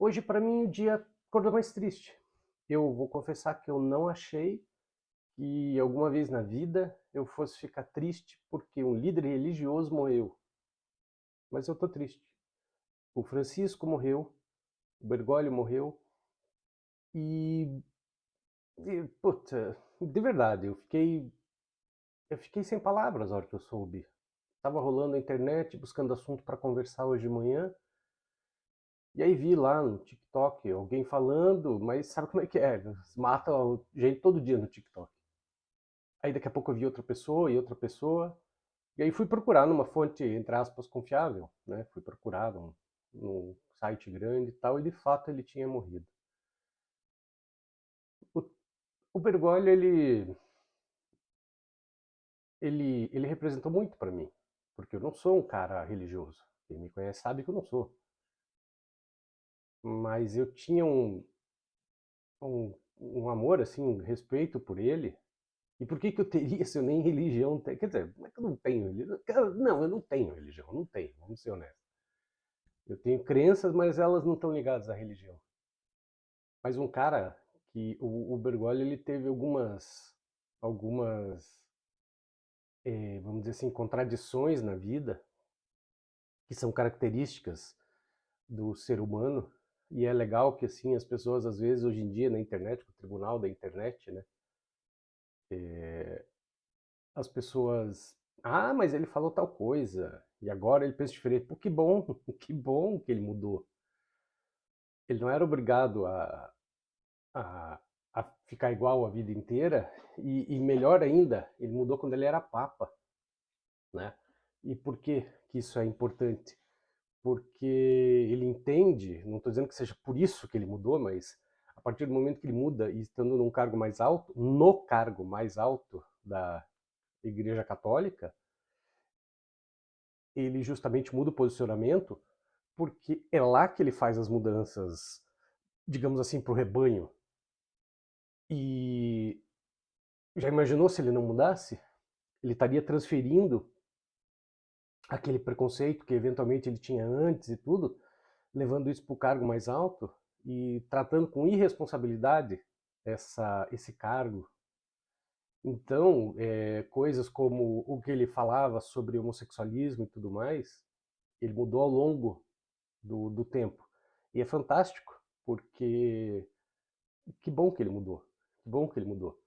Hoje, para mim, o dia acordou mais triste. Eu vou confessar que eu não achei que alguma vez na vida eu fosse ficar triste porque um líder religioso morreu. Mas eu tô triste. O Francisco morreu, o Bergoglio morreu e, puta, de verdade, eu fiquei sem palavras na hora que eu soube. Tava rolando a internet, buscando assunto para conversar hoje de manhã, e aí vi lá no TikTok alguém falando, mas sabe como é que é? Matam gente todo dia no TikTok. Aí daqui a pouco eu vi outra pessoa e outra pessoa. E aí fui procurar numa fonte, entre aspas, confiável, né? Fui procurar num site grande e tal, e de fato ele tinha morrido. O, o Bergoglio, ele representou muito para mim, porque eu não sou um cara religioso. Quem me conhece sabe que eu não sou. Mas eu tinha um amor, assim, um respeito por ele. E por que que eu teria se eu nem religião tenho? Quer dizer, não é que eu não tenho religião. Não, eu não tenho religião, não tenho, vamos ser honestos. Eu tenho crenças, mas elas não estão ligadas à religião. Mas um cara que o Bergoglio, ele teve algumas, vamos dizer assim, contradições na vida que são características do ser humano. E é legal que assim as pessoas às vezes hoje em dia na internet, com o tribunal da internet, né, as pessoas, mas ele falou tal coisa e agora ele pensa diferente. Pô, que bom, que bom que ele mudou. Ele não era obrigado a, a ficar igual a vida inteira, e melhor ainda, ele mudou quando ele era papa, né? E por que isso é importante? Porque ele entende, não estou dizendo que seja por isso que ele mudou, mas a partir do momento que ele muda e estando num cargo mais alto, no cargo mais alto da Igreja Católica, ele justamente muda o posicionamento, porque é lá que ele faz as mudanças, digamos assim, para o rebanho. E já imaginou se ele não mudasse? Ele estaria transferindo aquele preconceito que eventualmente ele tinha antes e tudo, levando isso para o cargo mais alto e tratando com irresponsabilidade esse cargo. Então, coisas como o que ele falava sobre homossexualismo e tudo mais, ele mudou ao longo do tempo. E é fantástico, porque que bom que ele mudou, que bom que ele mudou.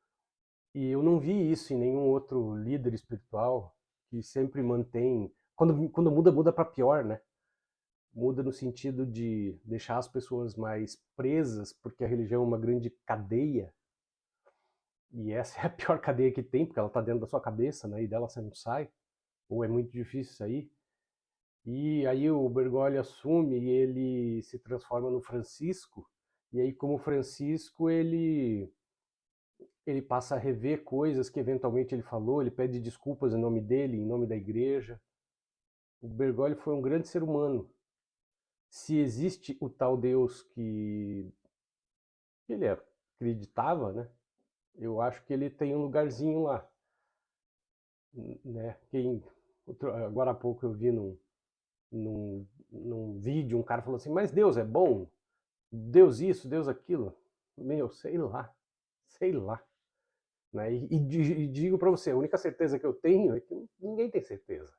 E eu não vi isso em nenhum outro líder espiritual que sempre mantém. Quando muda, muda para pior, né? Muda no sentido de deixar as pessoas mais presas, porque a religião é uma grande cadeia, e essa é a pior cadeia que tem, porque ela está dentro da sua cabeça, né? E dela você não sai, ou é muito difícil sair. E aí o Bergoglio assume e ele se transforma no Francisco, e aí como Francisco ele passa a rever coisas que eventualmente ele falou, ele pede desculpas em nome dele, em nome da igreja. O Bergoglio foi um grande ser humano. Se existe o tal Deus que ele acreditava, né? Eu acho que ele tem um lugarzinho lá, né? Agora há pouco eu vi num vídeo um cara falando assim, mas Deus é bom? Deus isso, Deus aquilo? Meu, sei lá. Né? E digo para você, a única certeza que eu tenho é que ninguém tem certeza.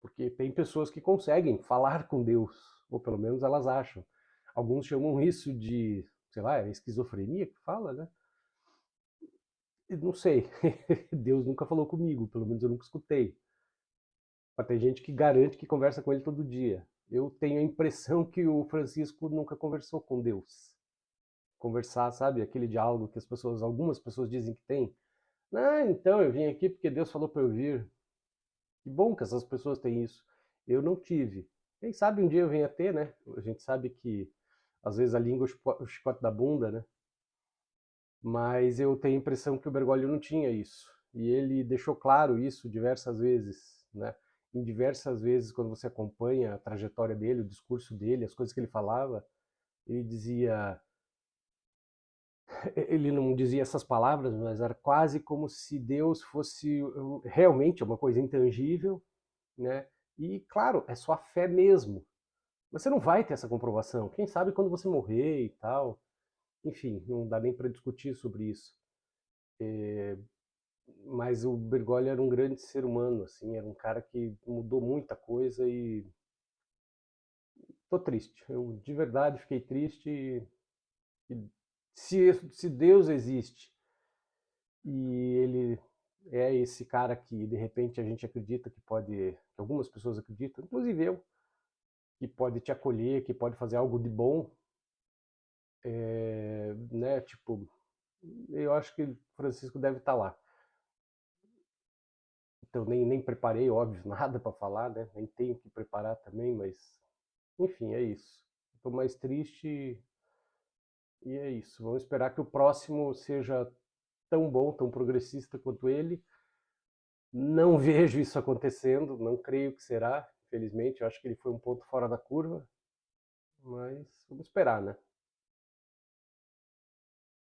Porque tem pessoas que conseguem falar com Deus, ou pelo menos elas acham. Alguns chamam isso de, sei lá, esquizofrenia que fala, né? Não sei, Deus nunca falou comigo, pelo menos eu nunca escutei. Mas tem gente que garante que conversa com ele todo dia. Eu tenho a impressão que o Francisco nunca conversou com Deus. Conversar, sabe, aquele diálogo que algumas pessoas dizem que tem. Ah, então eu vim aqui porque Deus falou para eu vir. Que bom que essas pessoas têm isso. Eu não tive. Quem sabe um dia eu venha ter, né? A gente sabe que às vezes a língua é o chicote da bunda, né? Mas eu tenho a impressão que o Bergoglio não tinha isso. E ele deixou claro isso diversas vezes, né? Em diversas vezes, quando você acompanha a trajetória dele, o discurso dele, as coisas que ele falava, ele dizia, ele não dizia essas palavras, mas era quase como se Deus fosse realmente uma coisa intangível, né? E claro, é só a fé mesmo. Mas você não vai ter essa comprovação. Quem sabe quando você morrer e tal. Enfim, não dá nem para discutir sobre isso. Mas o Bergoglio era um grande ser humano, assim, era um cara que mudou muita coisa e tô triste. Eu de verdade fiquei triste. E se Deus existe e ele é esse cara que de repente a gente acredita que pode, que algumas pessoas acreditam, inclusive eu, que pode te acolher, que pode fazer algo de bom, né? Tipo, eu acho que Francisco deve estar lá. Então nem preparei, óbvio, nada para falar, né? Nem tenho que preparar também, mas enfim, é isso. Estou mais triste e é isso. Vamos esperar que o próximo seja tão bom, tão progressista quanto ele. Não vejo isso acontecendo, não creio que será, infelizmente. Eu acho que ele foi um ponto fora da curva, mas vamos esperar, né?